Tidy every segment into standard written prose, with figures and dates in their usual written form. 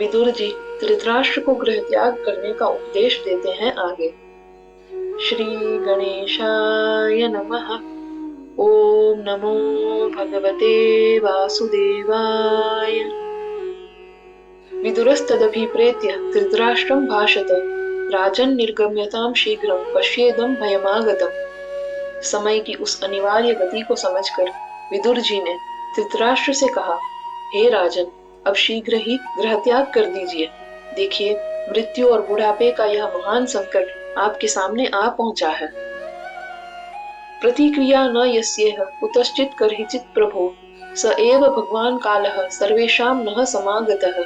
विदुर जी धृतराष्ट्र को गृह त्याग करने का उपदेश देते हैं आगे। श्री गणेशाय नमः। ओम नमो भगवते वासुदेवाय। विदुरस्तदभिप्रेत्य धृतराष्ट्रं भाषत राजन् निर्गम्यतां शीघ्रं पश्येदं भयमागतम्। समय की उस अनिवार्य गति को समझकर विदुर जी ने धृतराष्ट्र से कहा, हे राजन, अब शीघ्र ही गृह त्याग कर दीजिए। देखिए, मृत्यु और बुढ़ापे का यह महान संकट आपके सामने आ पहुंचा है। प्रतिक्रिया न यस्येह कुतश्चित् कर्हिचित् प्रभो स एव भगवान कालः सर्वेषां नः समागतः।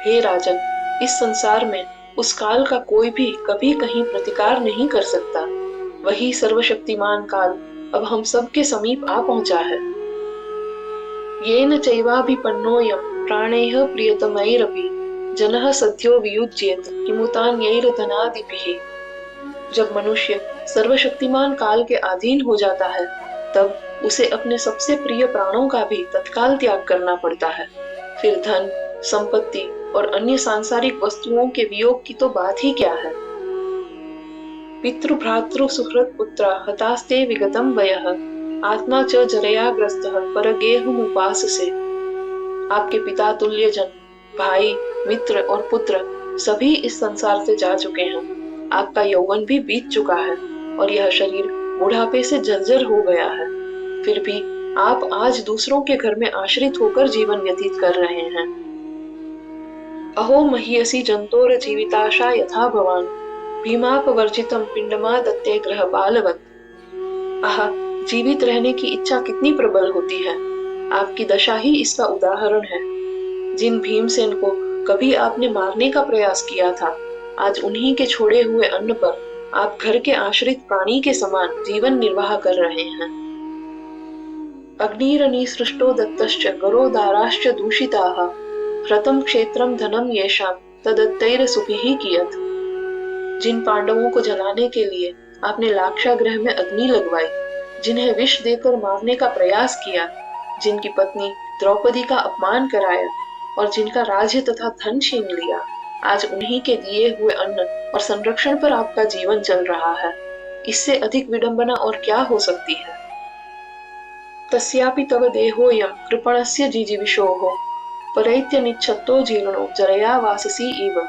हे राजन, इस संसार में उस काल का कोई भी कभी कहीं प्रतिकार नहीं कर सकता। वही सर्वशक्तिमान काल अब हम सबके समीप आ पहुंचा है। येन चैवाभिपन्नोऽयं प्राणैः प्रियतमैरपि जनः सद्यो वियुज्येत किमुतान्यैर्धनादिभिः। जब मनुष्य सर्वशक्तिमान काल के अधीन हो जाता है, तब उसे अपने सबसे प्रिय प्राणों का भी तत्काल त्याग करना पड़ता है। फिर धन, संपत्ति और अन्य सांसारिक वस्तुओं के वियोग की तो बात ही क्या है। पितृ भ्रातृ सुहृद पुत्रा हतास्ते विगतम वयः आत्मा च जरया ग्रस्तः परगेहुमुपाससे। आपके पिता तुल्य जन, भाई, मित्र और पुत्र सभी इस संसार से जा चुके हैं। आपका यौवन भी बीत चुका है और यह शरीर बुढ़ापे से जर्जर हो गया है। फिर भी आप आज दूसरों के घर में आश्रित होकर जीवन व्यतीत कर रहे हैं। अहो महीयसी जंतोर जीविताशा यथा भवान भीमापवर्जितम पिंडमा दत्ते ग्रह बालवत। आह, जीवित रहने की इच्छा कितनी प्रबल होती है। आपकी दशा ही इसका उदाहरण है। जिन भीमसेन को कभी आपने मारने का प्रयास किया था, आज उन्हीं के छोड़े हुए अन्न पर आप घर के आश्रित प्राणी के समान जीवन निर्वाह कर रहे हैं। अग्निरनिसृष्टो दत्तश्च गरो दाराश्च दूषिताः ह्रतं क्षेत्रं धनं येषां तदत्तैरसुभिः कियत्। जिन पांडवों को जलाने के लिए आपने लाक्षागृह में अग्नि लगवाई, जिन्हें विष देकर मारने का प्रयास किया, जिनकी पत्नी द्रौपदी का अपमान कराया और जिनका राज्य तथा धन छीन लिया, आज उन्हीं के दिए हुए अन्न और संरक्षण पर आपका जीवन चल रहा है। इससे अधिक विडंबना और क्या हो सकती है। तस्यापि तव देहोऽयं कृपणस्य जिजीविषोः परैत्य निच्छत्तो जीर्णो जरया वाससी इव।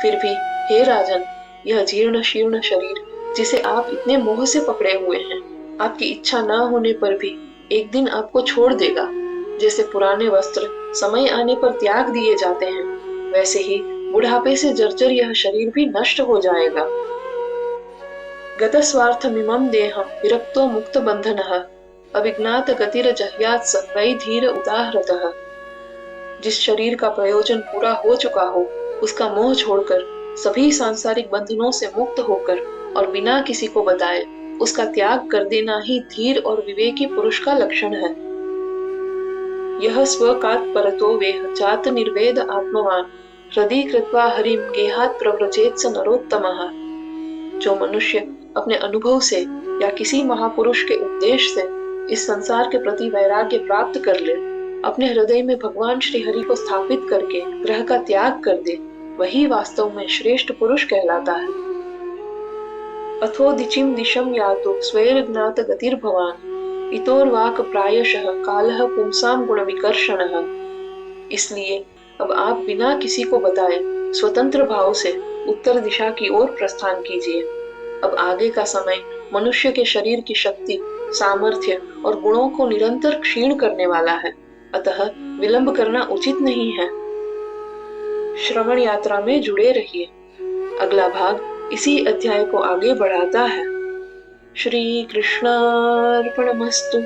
फिर भी हे राजन, यह जीर्ण शीर्ण शरीर जिसे आप इतने मोह से पकड़े हुए हैं, आपकी इच्छा न होने पर भी एक दिन आपको छोड़ देगा। जैसे पुराने वस्त्र समय आने पर त्याग दिए जाते हैं, वैसे ही बुढ़ापे से जर्जर यह शरीर भी नष्ट हो जाएगा। गतस्वार्थमिमं देहं विरक्तो मुक्त बंधनः अविज्ञात गतिर्जह्यात् स वै धीर उदाहृतः। जिस शरीर का प्रयोजन पूरा हो चुका हो, उसका मोह छोड़कर सभी सांसारिक बंधनों से मुक्त होकर और बिना किसी को बताए उसका त्याग कर देना ही धीर और विवेकी पुरुष का लक्षण है। यह स्वकात् परतो वेह जात निर्वेद आत्मवान हृदि कृत्वा हरिम गेहात् प्रव्रजेत स नरोत्तमः। जो मनुष्य अपने अनुभव से या किसी महापुरुष के उपदेश से इस संसार के प्रति वैराग्य प्राप्त कर ले, अपने हृदय में भगवान श्री हरि को स्थापित करके ग्रह का त्याग कर दे, वही वास्तव में श्रेष्ठ पुरुष कहलाता है। अथो दिचिम दिशम यातो स्वैर्ज्ञात गतिर्भवान इतोर्वाक प्रायशः कालः पुंसाम गुण विकर्षणः। इसलिए अब आप बिना किसी को बताए स्वतंत्र भाव से उत्तर दिशा की ओर प्रस्थान कीजिए। अब आगे का समय मनुष्य के शरीर की शक्ति, सामर्थ्य और गुणों को निरंतर क्षीण करने वाला है, अतः विलंब करना उचित नहीं है। श्रवण यात्रा में जुड़े रहिए। अगला भाग इसी अध्याय को आगे बढ़ाता है। श्री कृष्णार्पणमस्तु।